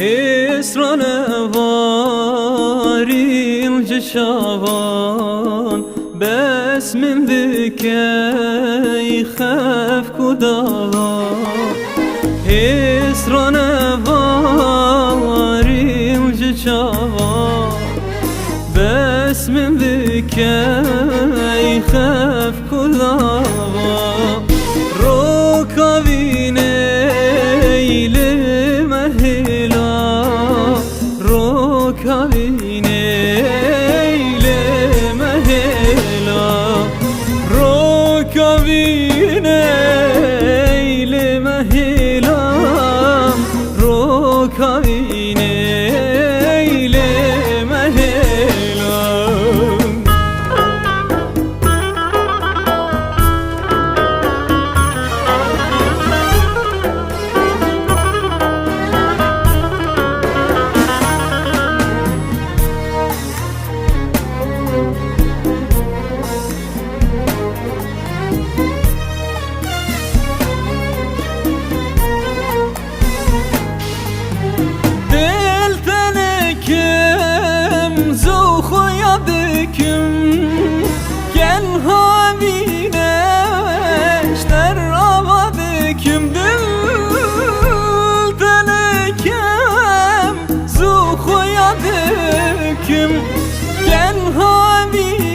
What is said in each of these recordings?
هسران واريل جشوان بس من بكي خاف كداوا هسران واريل جشوان بس من بكي خاف كداوا روكاويني Gen havine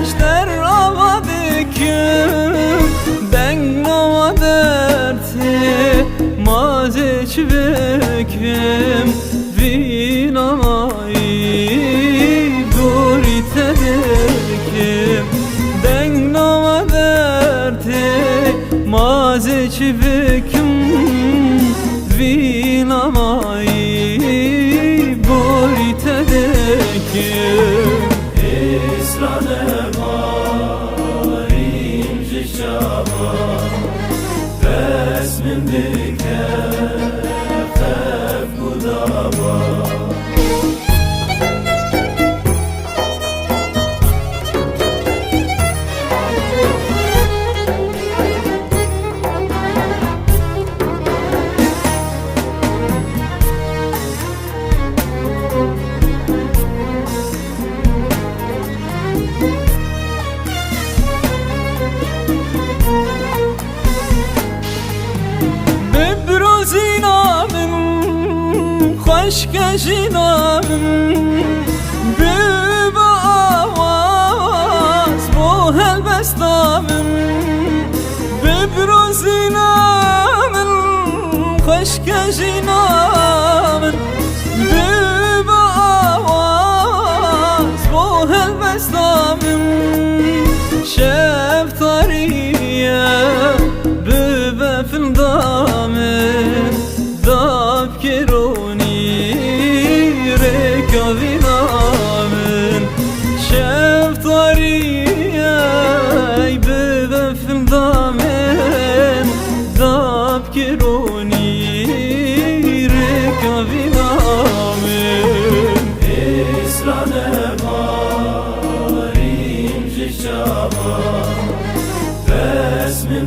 işler avadıkım Ben nova derti mazeç veküm Vinamayı duritedekim Ben nova derti mazeç veküm Vinamayı Esrane varim jişava Besmin dike khaf kudava Aşk eşinamın bir avaz bu helbestamın bir rozinamın aşk eşinamın bir avaz bu helbestamın şeftariye bir befildamın dap kironi Kavinamen şeftariye bebefim damen dap kironi rekavinamen Esrane varim jişava Besmin